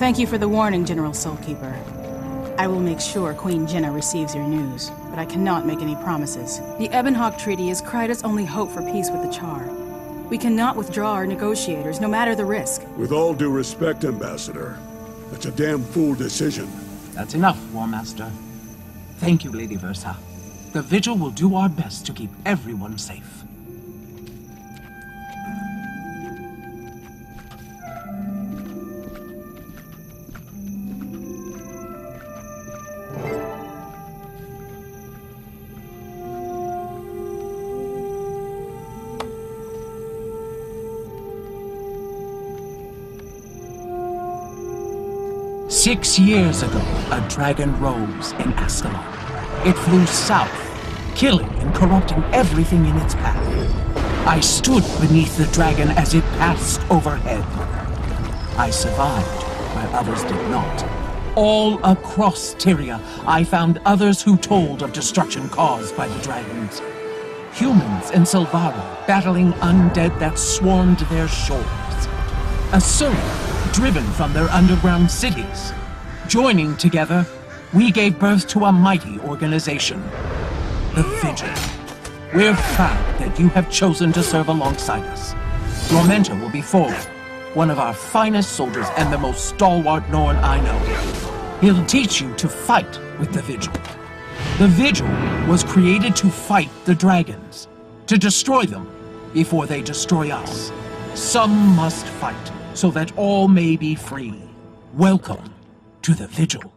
Thank you for the warning, General Soulkeeper. I will make sure Queen Jenna receives your news, but I cannot make any promises. The Ebonhawk Treaty is Kryta's only hope for peace with the Char. We cannot withdraw our negotiators, no matter the risk. With all due respect, Ambassador, that's a damn fool decision. That's enough, War Master. Thank you, Lady Versa. The Vigil will do our best to keep everyone safe. Six years ago, a dragon rose in Ascalon. It flew south, killing and corrupting everything in its path. I stood beneath the dragon as it passed overhead. I survived where others did not. All across Tyria, I found others who told of destruction caused by the dragons. Humans in Silvara battling undead that swarmed their shores. Asura driven from their underground cities. Joining together, we gave birth to a mighty organization, the Vigil. We're proud that you have chosen to serve alongside us. Your mentor will be Forward, one of our finest soldiers and the most stalwart Norn I know. He'll teach you to fight with the Vigil. The Vigil was created to fight the dragons, to destroy them before they destroy us. Some must fight, so that all may be free. Welcome to the Vigil.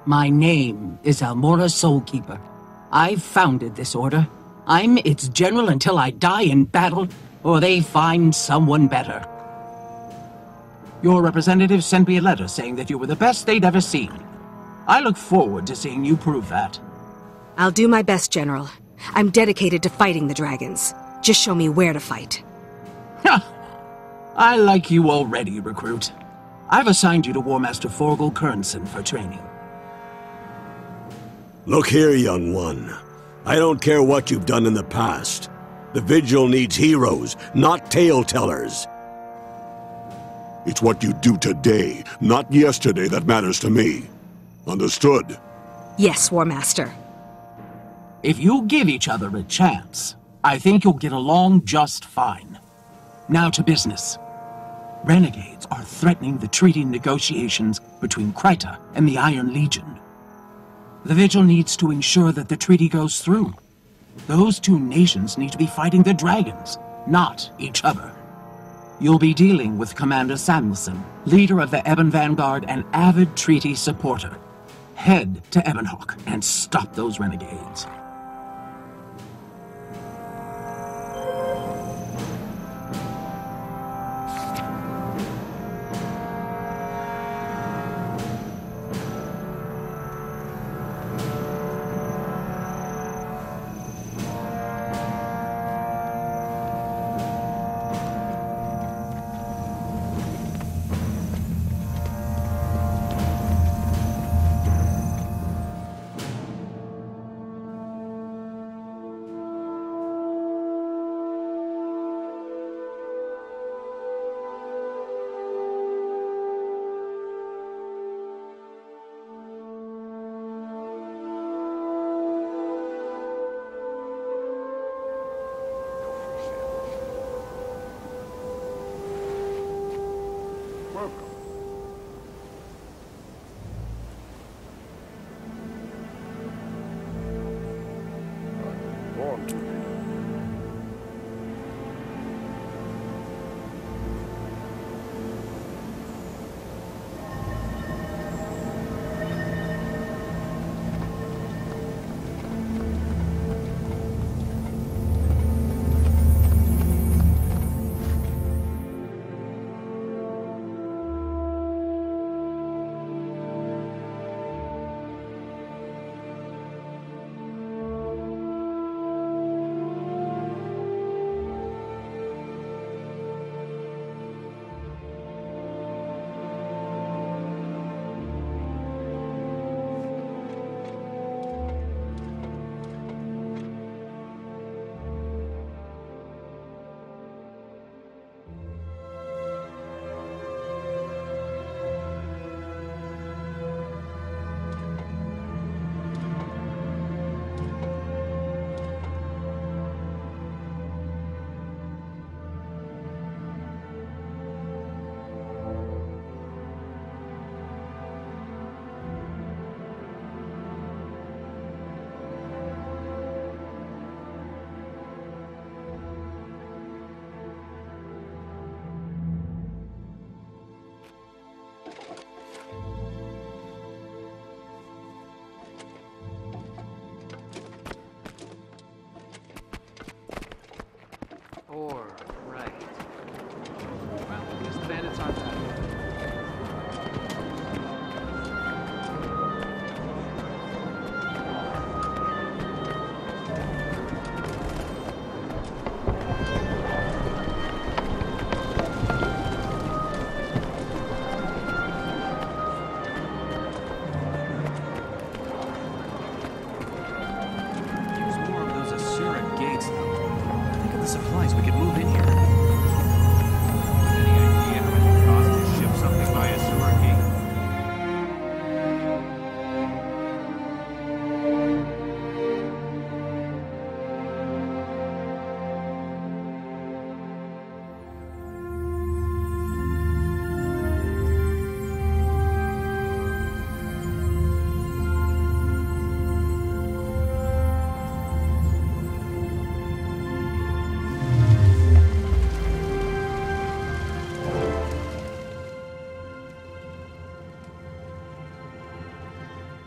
My name is Almora Soulkeeper. I've founded this order. I'm its general until I die in battle, or they find someone better. Your representative sent me a letter saying that you were the best they'd ever seen. I look forward to seeing you prove that. I'll do my best, General. I'm dedicated to fighting the dragons. Just show me where to fight. Ha! I like you already, recruit. I've assigned you to War Master Forgil Kernson for training. Look here, young one. I don't care what you've done in the past. The Vigil needs heroes, not tale-tellers. It's what you do today, not yesterday, that matters to me. Understood? Yes, War Master. If you give each other a chance, I think you'll get along just fine. Now to business. Renegades are threatening the treaty negotiations between Kryta and the Iron Legion. The Vigil needs to ensure that the treaty goes through. Those two nations need to be fighting the dragons, not each other. You'll be dealing with Commander Samuelson, leader of the Ebon Vanguard and avid treaty supporter. Head to Ebonhawk and stop those renegades.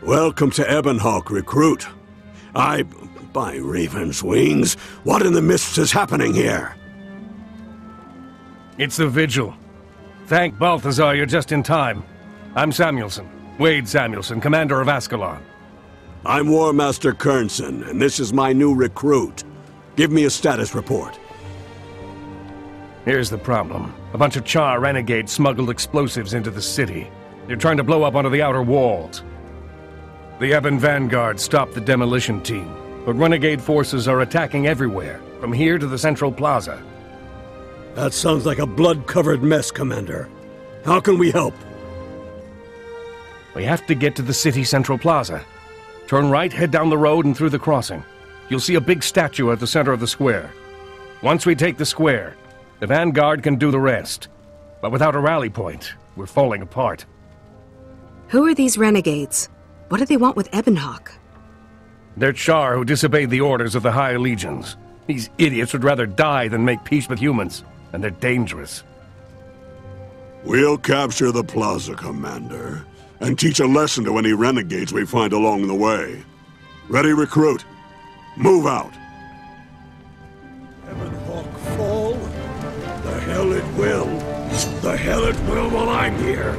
Welcome to Ebonhawk, recruit. By Raven's wings, what in the mists is happening here? It's the Vigil. Thank Balthazar you're just in time. I'm Samuelson. Wade Samuelson, commander of Ascalon. I'm War Master Kernson, and this is my new recruit. Give me a status report. Here's the problem. A bunch of Char renegades smuggled explosives into the city. They're trying to blow up one of the outer walls. The Ebon Vanguard stopped the demolition team, but renegade forces are attacking everywhere, from here to the Central Plaza. That sounds like a blood-covered mess, Commander. How can we help? We have to get to the city Central Plaza. Turn right, head down the road and through the crossing. You'll see a big statue at the center of the square. Once we take the square, the Vanguard can do the rest. But without a rally point, we're falling apart. Who are these renegades? What do they want with Ebonhawk? They're Char who disobeyed the orders of the High Legions. These idiots would rather die than make peace with humans, and they're dangerous. We'll capture the plaza, Commander, and teach a lesson to any renegades we find along the way. Ready, recruit? Move out! Ebonhawk fall? The hell it will! The hell it will while I'm here!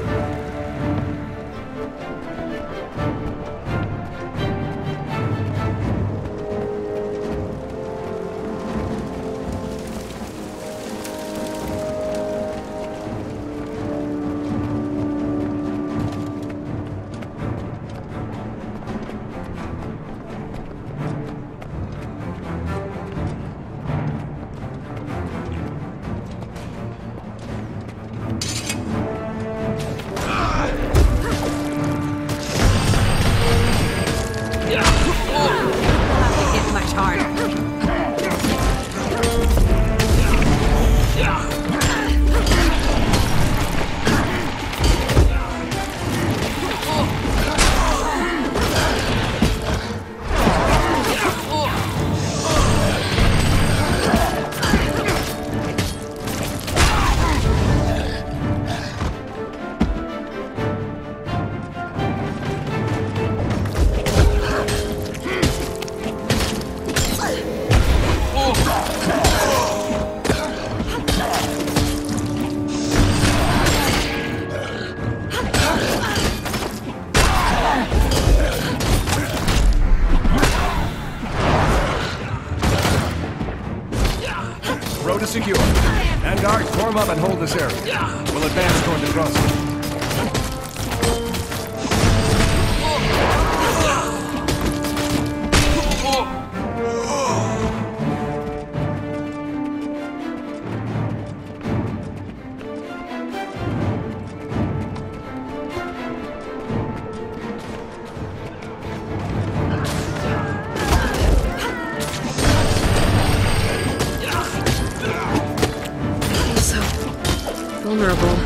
Road is secure. Vanguard, form up and hold this area. We'll advance toward the crossing. Vulnerable.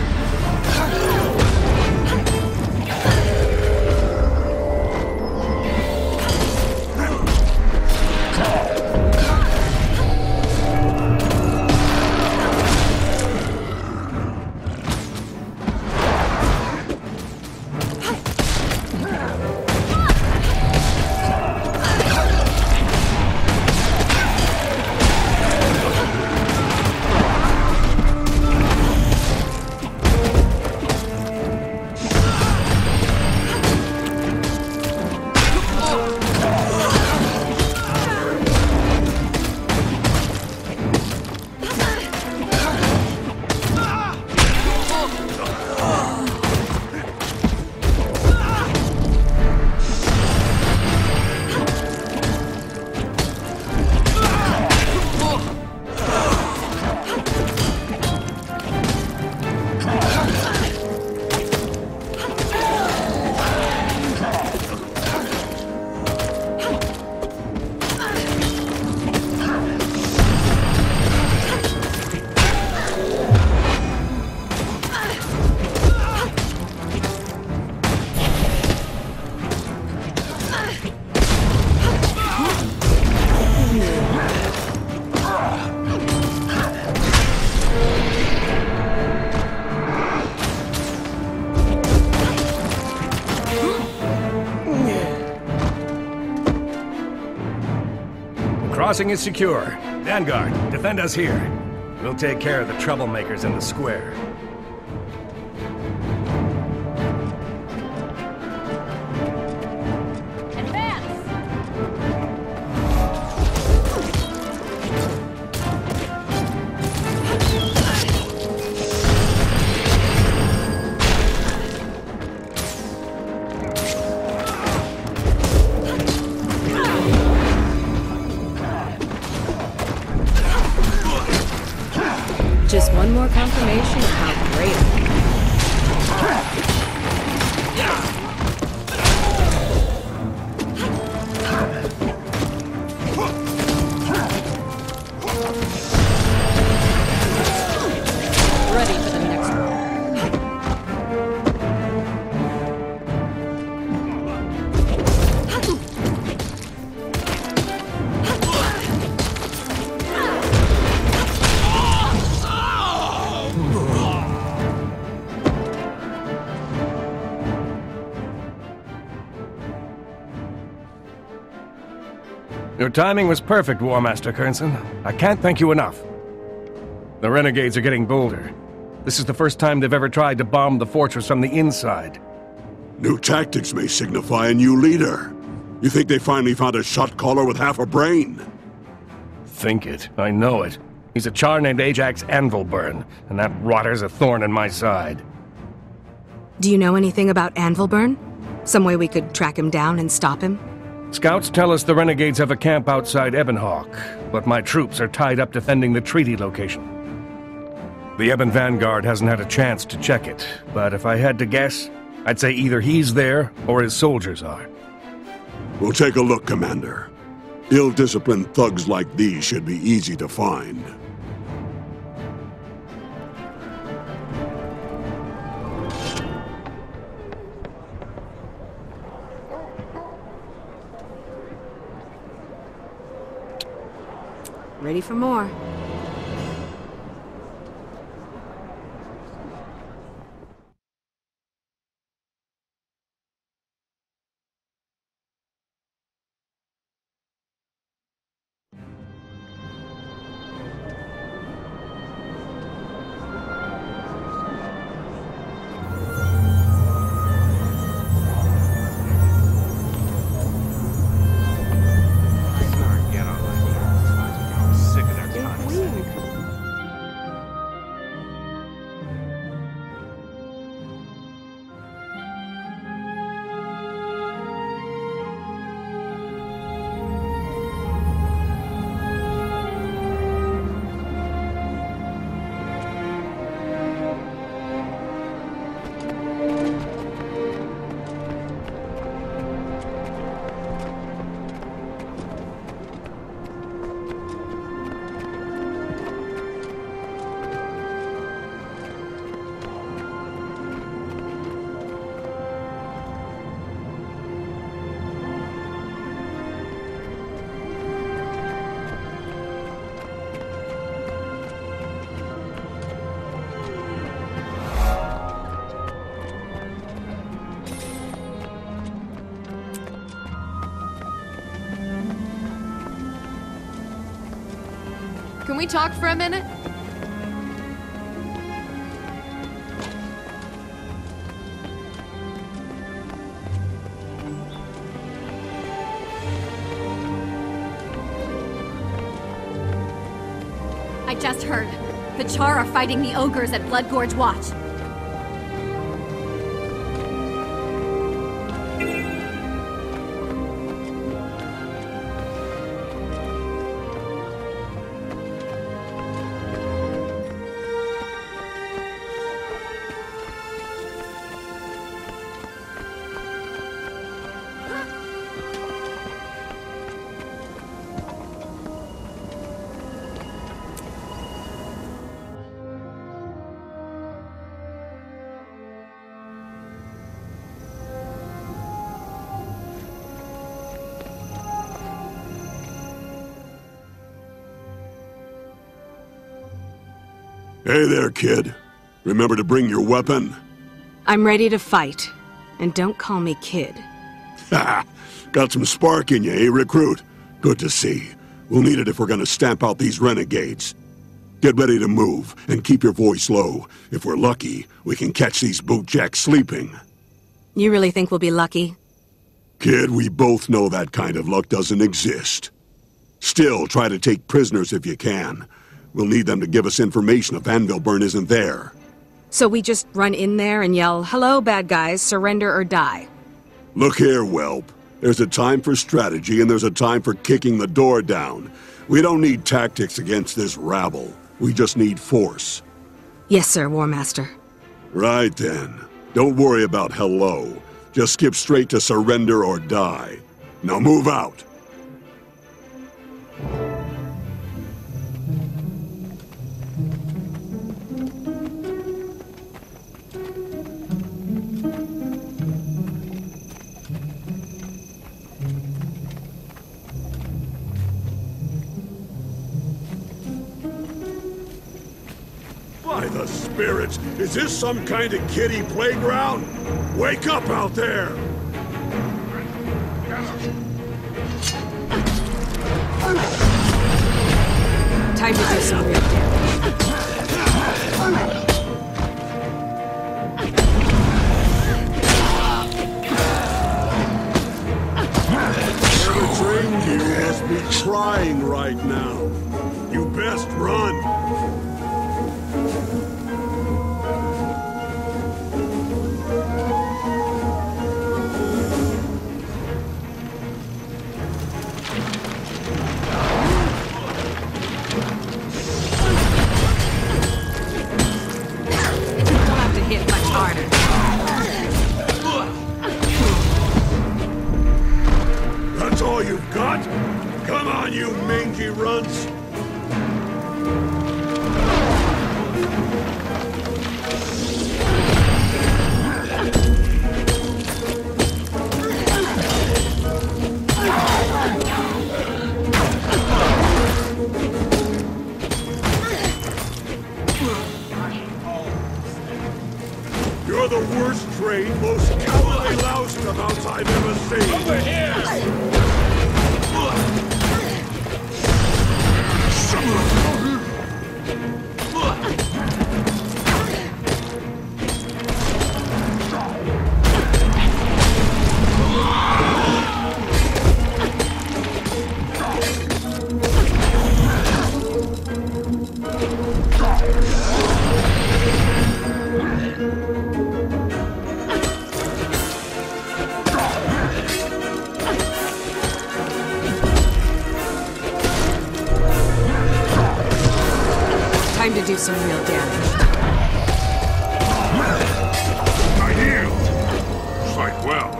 crossing is secure. Vanguard, defend us here. We'll take care of the troublemakers in the square. Just one more confirmation of how great I am. Ready for the next one. Your timing was perfect, War Master Kernson. I can't thank you enough. The renegades are getting bolder. This is the first time they've ever tried to bomb the fortress from the inside. New tactics may signify a new leader. You think they finally found a shot caller with half a brain? Think it. I know it. He's a char named Ajax Anvilburn, and that rotter's a thorn in my side. Do you know anything about Anvilburn? Some way we could track him down and stop him? Scouts tell us the renegades have a camp outside Ebonhawk, but my troops are tied up defending the treaty location. The Ebon Vanguard hasn't had a chance to check it, but if I had to guess, I'd say either he's there or his soldiers are. We'll take a look, Commander. Ill-disciplined thugs like these should be easy to find. Ready for more. Can we talk for a minute? I just heard. The Char are fighting the ogres at Blood Gorge Watch. Hey there, kid. Remember to bring your weapon? I'm ready to fight. And don't call me kid. Ha! Got some spark in you, eh, recruit? Good to see. We'll need it if we're gonna stamp out these renegades. Get ready to move, and keep your voice low. If we're lucky, we can catch these bootjacks sleeping. You really think we'll be lucky? Kid, we both know that kind of luck doesn't exist. Still, try to take prisoners if you can. We'll need them to give us information if Anvilburn isn't there. So we just run in there and yell, "Hello, bad guys, surrender or die." Look here, whelp. There's a time for strategy and there's a time for kicking the door down. We don't need tactics against this rabble. We just need force. Yes, sir, War Master. Right then. Don't worry about hello. Just skip straight to surrender or die. Now move out. By the spirits, is this some kind of kiddie playground? Wake up out there! Time to do some real damage. Whoever trained you must be crying right now. You best run. That's all you've got? Come on, you mangy runts! You're the worst trained, most cowardly loustabouts I've ever seen! Over here! Time to do some real damage. I healed. Quite well.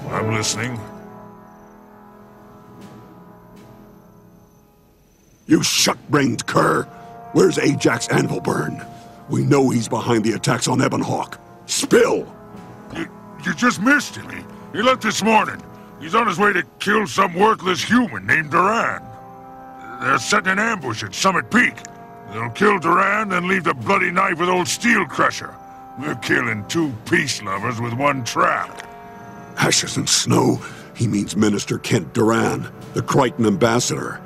I'm listening. You shuck-brained cur! Where's Ajax Anvilburn? We know he's behind the attacks on Ebonhawk. Spill! You just missed him. He left this morning. He's on his way to kill some worthless human named Duran. They're setting an ambush at Summit Peak. They'll kill Duran, then leave the bloody knife with old Steel Crusher. We're killing two peace lovers with one trap. Ashes and snow? He means Minister Kent Duran, the Crichton ambassador.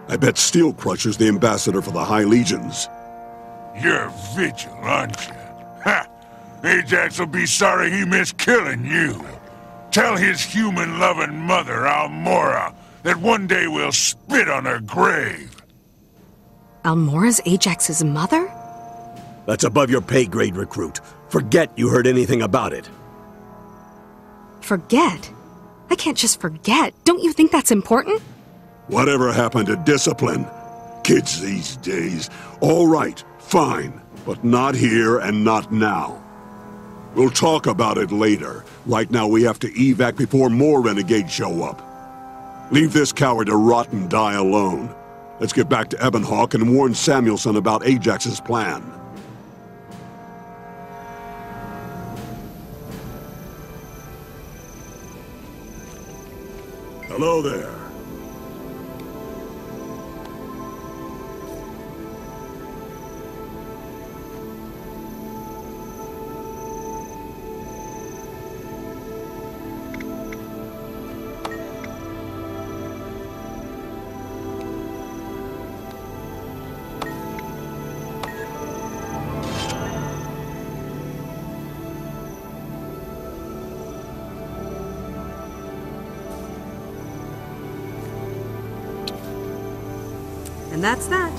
I bet Steel Crusher's the ambassador for the High Legions. You're Vigil, aren't you? Ha! Ajax will be sorry he missed killing you. Tell his human-loving mother, Almora, that one day we'll spit on her grave. Almora's Ajax's mother? That's above your pay grade, recruit. Forget you heard anything about it. Forget? I can't just forget. Don't you think that's important? Whatever happened to discipline? Kids these days. All right, fine. But not here and not now. We'll talk about it later. Right now we have to evac before more renegades show up. Leave this coward to rot and die alone. Let's get back to Ebonhawk and warn Samuelson about Ajax's plan. Hello there. And that's that.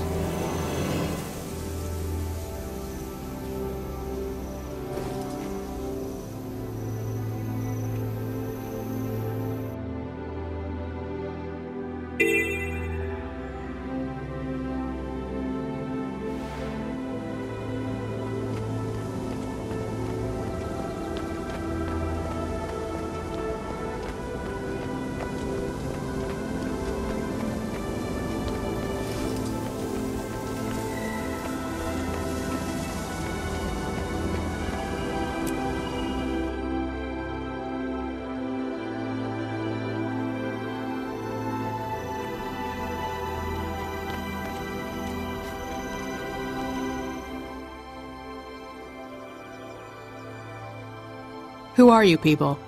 Who are you people?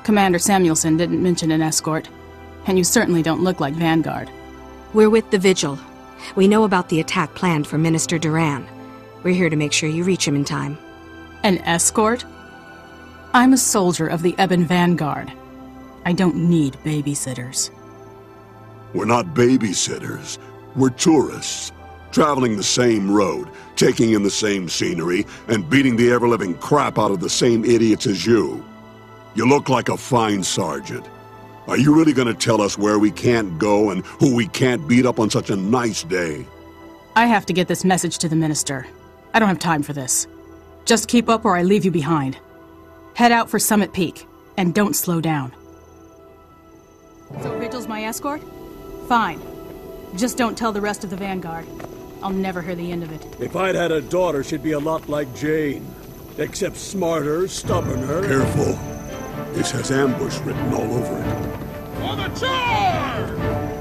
Commander Samuelson didn't mention an escort, and you certainly don't look like Vanguard. We're with the Vigil. We know about the attack planned for Minister Duran. We're here to make sure you reach him in time. An escort? I'm a soldier of the Ebon Vanguard. I don't need babysitters. We're not babysitters. We're tourists, traveling the same road, taking in the same scenery, and beating the ever-living crap out of the same idiots as you. You look like a fine sergeant. Are you really gonna tell us where we can't go and who we can't beat up on such a nice day? I have to get this message to the Minister. I don't have time for this. Just keep up or I leave you behind. Head out for Summit Peak, and don't slow down. So Vigil's my escort? Fine. Just don't tell the rest of the Vanguard. I'll never hear the end of it. If I'd had a daughter, she'd be a lot like Jane. Except smarter, stubborner... Careful. This has ambush written all over it. For the charge!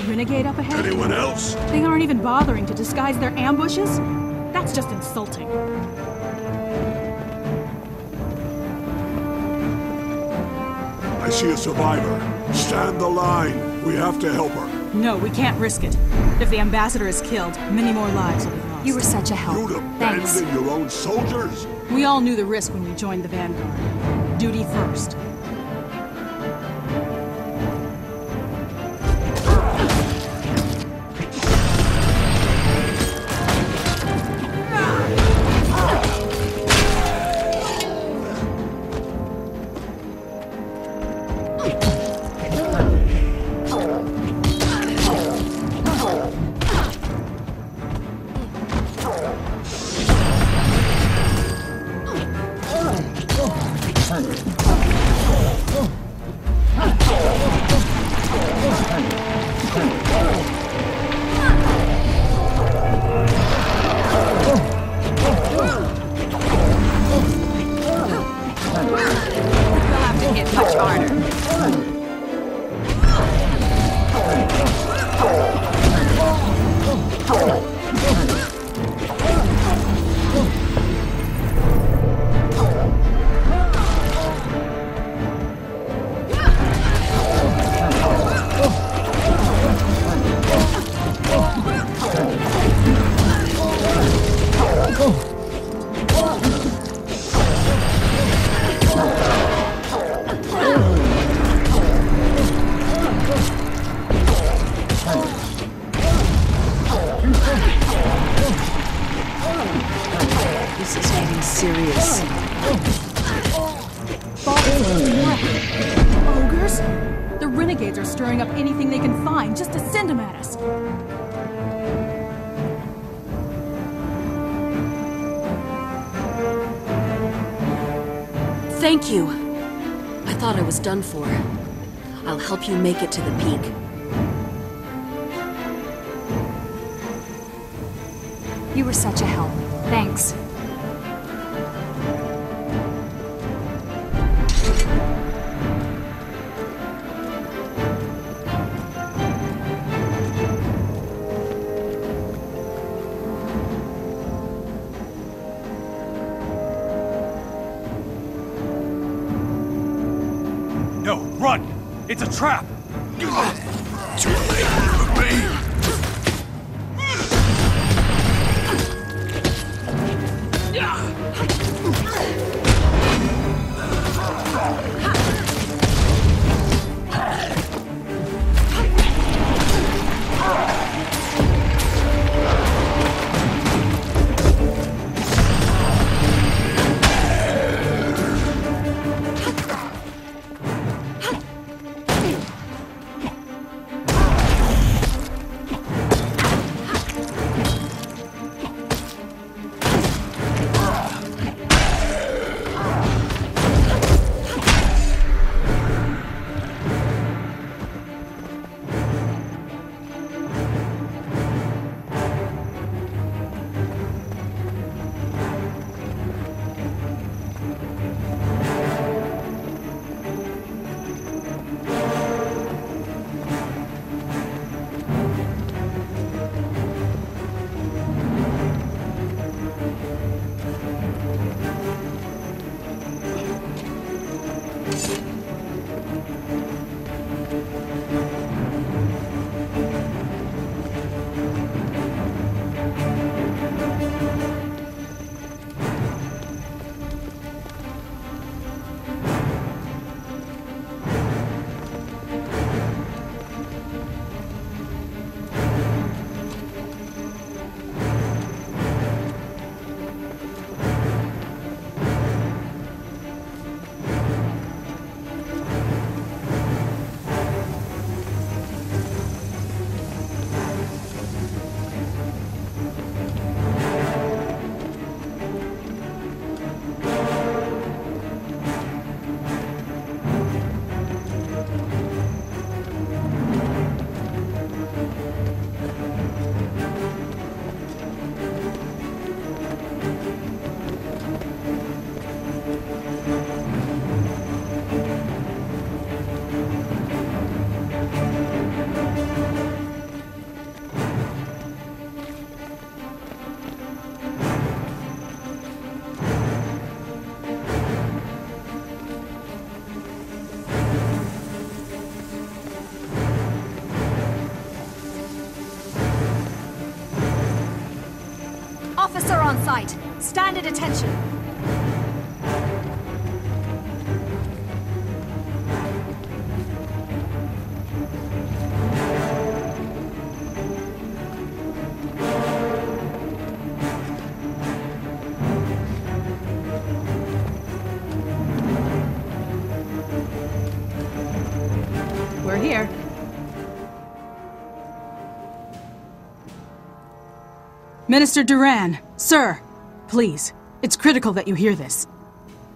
Renegade up ahead? Anyone else? They aren't even bothering to disguise their ambushes? That's just insulting. I see a survivor. Stand the line. We have to help her. No, we can't risk it. If the ambassador is killed, many more lives will be lost. You were such a help. You'd abandon your own soldiers? We all knew the risk when we joined the Vanguard. Duty first. serious. Ogres? The renegades are stirring up anything they can find just to send them at us. Thank you. I thought I was done for. I'll help you make it to the peak. You were such a help. Thanks. No, run! It's a trap! Too late for me! Officer on site. Stand at attention. We're here. Minister Duran, sir, please. It's critical that you hear this.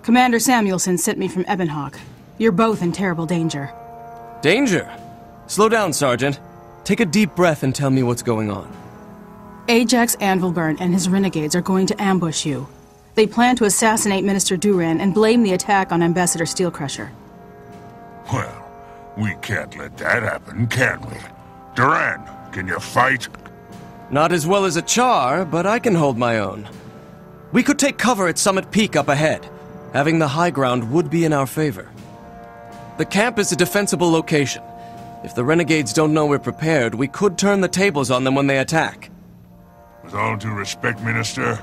Commander Samuelson sent me from Ebonhawk. You're both in terrible danger. Danger? Slow down, Sergeant. Take a deep breath and tell me what's going on. Ajax Anvilburn and his renegades are going to ambush you. They plan to assassinate Minister Duran and blame the attack on Ambassador Steelcrusher. Well, we can't let that happen, can we? Duran, can you fight? Not as well as a Char, but I can hold my own. We could take cover at Summit Peak up ahead. Having the high ground would be in our favor. The camp is a defensible location. If the renegades don't know we're prepared, we could turn the tables on them when they attack. With all due respect, Minister,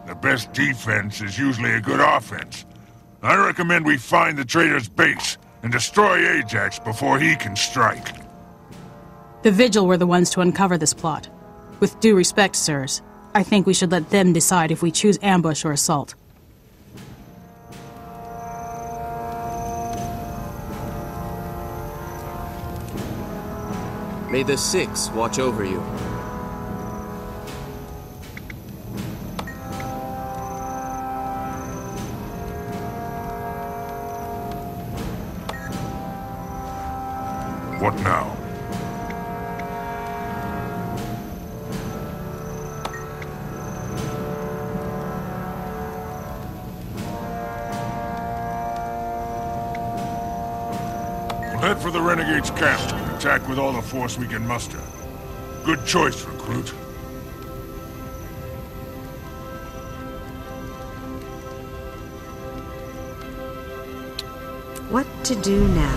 the best defense is usually a good offense. I recommend we find the traitor's base and destroy Ajax before he can strike. The Vigil were the ones to uncover this plot. With due respect, sirs, I think we should let them decide if we choose ambush or assault. May the Six watch over you. What now? We'll head for the Renegade's camp and attack with all the force we can muster. Good choice, recruit. What to do now?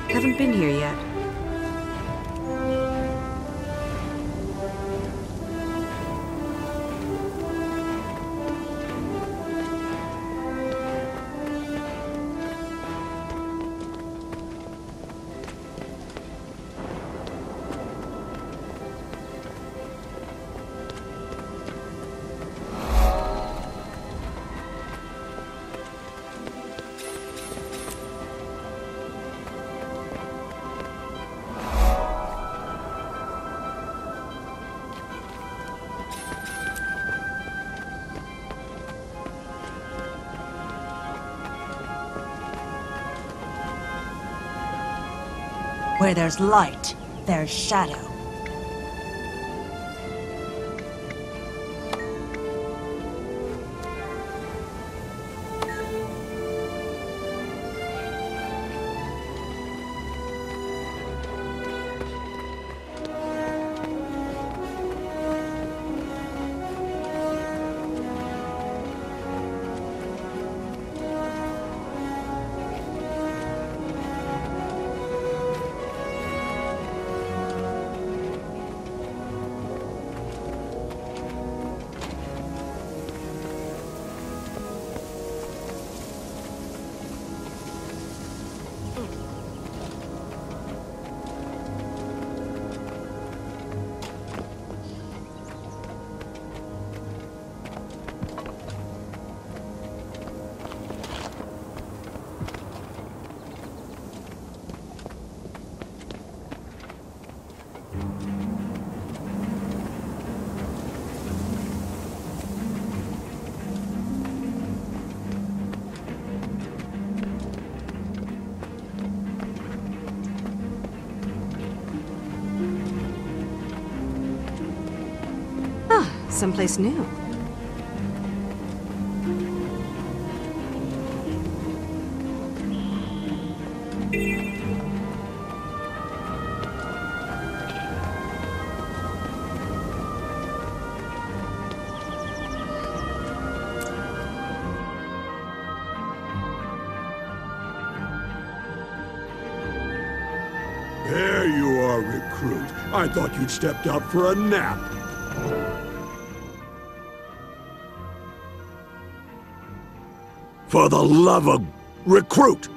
Haven't been here yet. Where there's light, there's shadow. Someplace new. There you are, recruit. I thought you'd stepped out for a nap. For the love of... Recruit!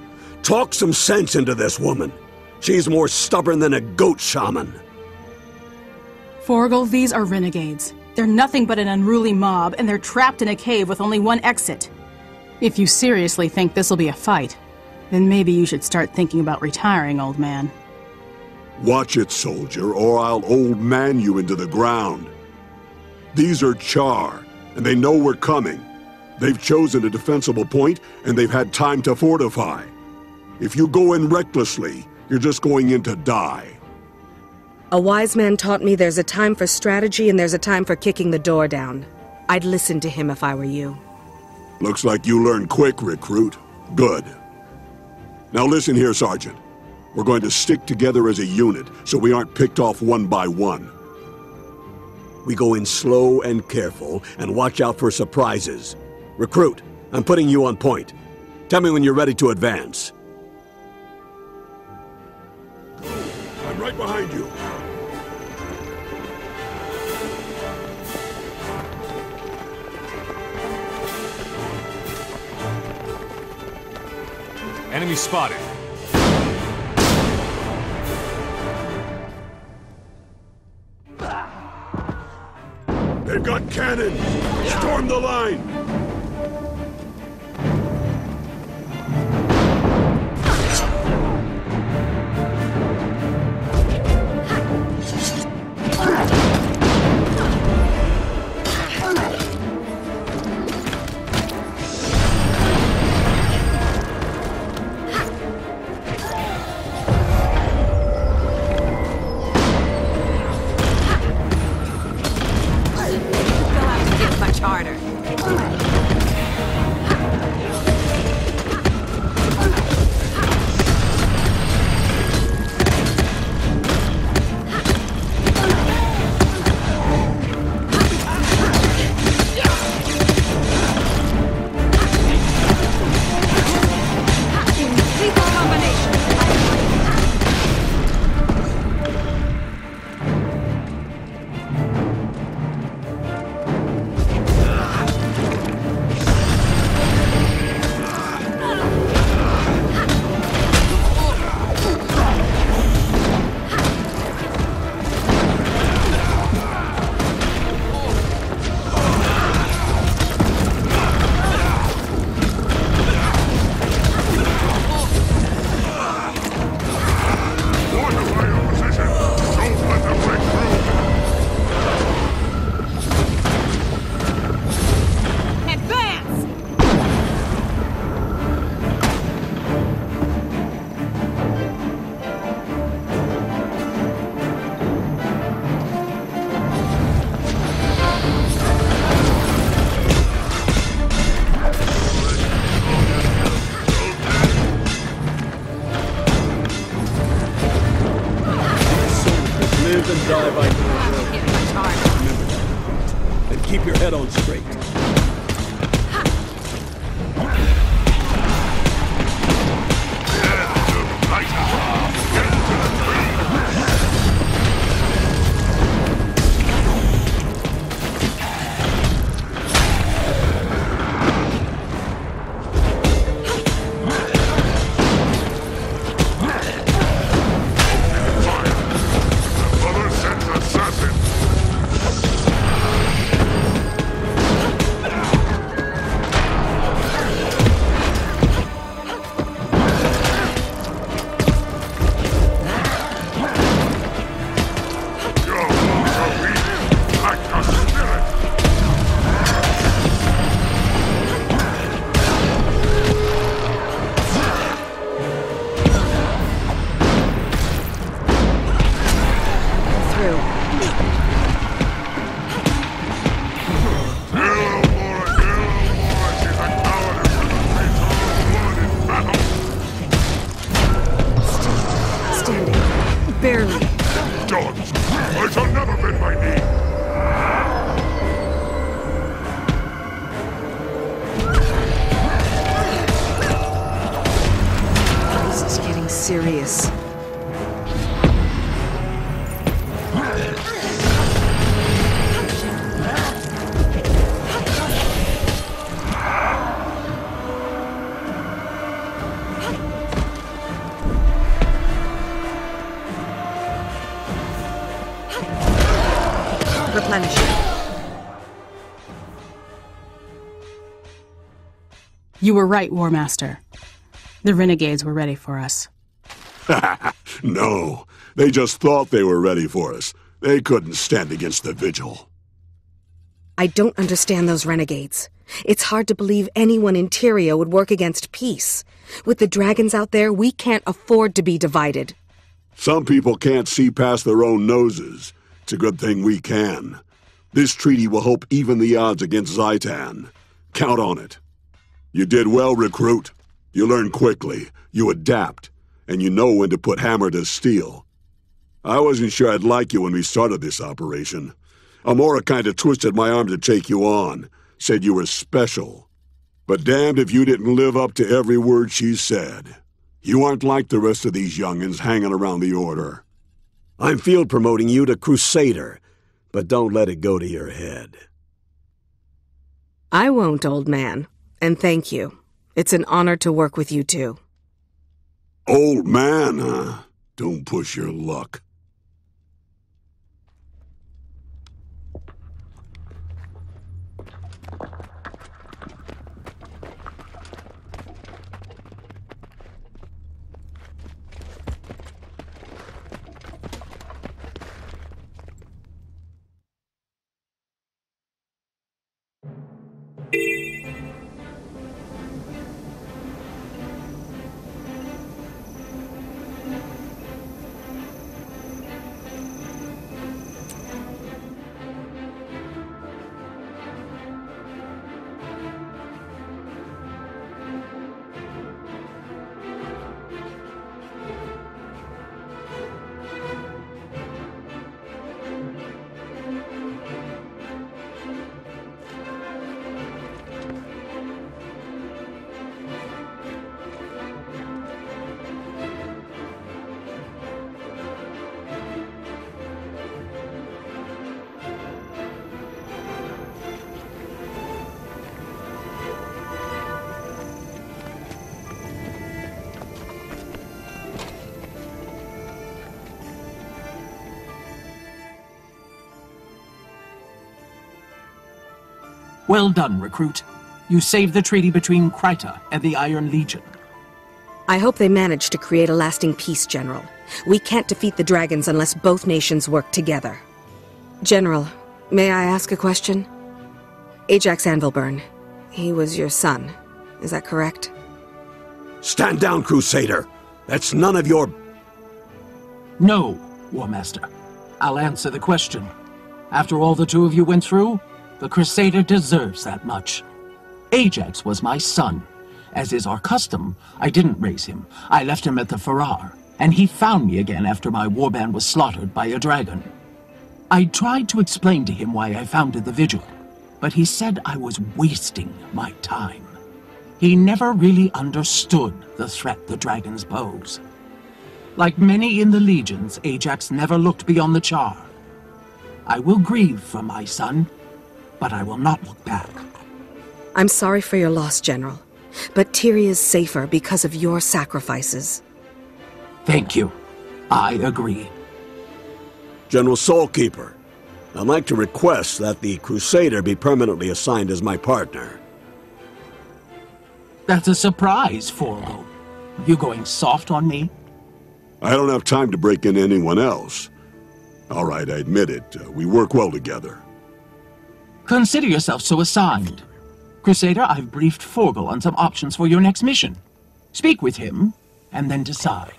Talk some sense into this woman. She's more stubborn than a goat shaman. Forgel, these are renegades. They're nothing but an unruly mob, and they're trapped in a cave with only one exit. If you seriously think this'll be a fight, then maybe you should start thinking about retiring, old man. Watch it, soldier, or I'll old man you into the ground. These are Char, and they know we're coming. They've chosen a defensible point, and they've had time to fortify. If you go in recklessly, you're just going in to die. A wise man taught me there's a time for strategy and there's a time for kicking the door down. I'd listen to him if I were you. Looks like you learned quick, recruit. Good. Now listen here, Sergeant. We're going to stick together as a unit, so we aren't picked off one by one. We go in slow and careful, and watch out for surprises. Recruit, I'm putting you on point. Tell me when you're ready to advance. I'm right behind you. Enemy spotted. got cannons! Storm the line! Keep your head on straight. Barely. Dogs! I shall never bend my knee! This is getting serious. Replenish. You were right, War Master. The renegades were ready for us. No, they just thought they were ready for us. They couldn't stand against the Vigil. I don't understand those renegades. It's hard to believe anyone in Tyria would work against peace. With the dragons out there, we can't afford to be divided. Some people can't see past their own noses. It's a good thing we can. This treaty will help even the odds against Zaitan. Count on it. You did well, recruit. You learn quickly, you adapt, and you know when to put hammer to steel. I wasn't sure I'd like you when we started this operation. Amora kinda twisted my arm to take you on, said you were special. But damned if you didn't live up to every word she said. You aren't like the rest of these young'uns hanging around the Order. I'm field promoting you to Crusader, but don't let it go to your head. I won't, old man. And thank you. It's an honor to work with you too. Old man, huh? Don't push your luck. Well done, recruit. You saved the treaty between Kryta and the Iron Legion. I hope they manage to create a lasting peace, General. We can't defeat the dragons unless both nations work together. General, may I ask a question? Ajax Anvilburn, he was your son, is that correct? Stand down, Crusader! That's none of your... No, War Master. I'll answer the question. After all the two of you went through, the Crusader deserves that much. Ajax was my son. As is our custom, I didn't raise him. I left him at the Farrar, and he found me again after my warband was slaughtered by a dragon. I tried to explain to him why I founded the Vigil, but he said I was wasting my time. He never really understood the threat the dragons pose. Like many in the legions, Ajax never looked beyond the Char. I will grieve for my son, but I will not look back. I'm sorry for your loss, General, but Tyria's safer because of your sacrifices. Thank you. I agree. General Soulkeeper, I'd like to request that the Crusader be permanently assigned as my partner. That's a surprise, Forgo. You going soft on me? I don't have time to break in anyone else. All right, I admit it. We work well together. Consider yourself so assigned. Crusader, I've briefed Forgo on some options for your next mission. Speak with him, and then decide.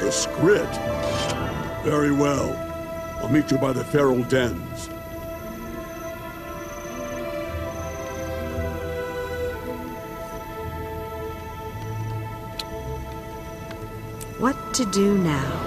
The script? Very well. I'll meet you by the feral dens. What to do now?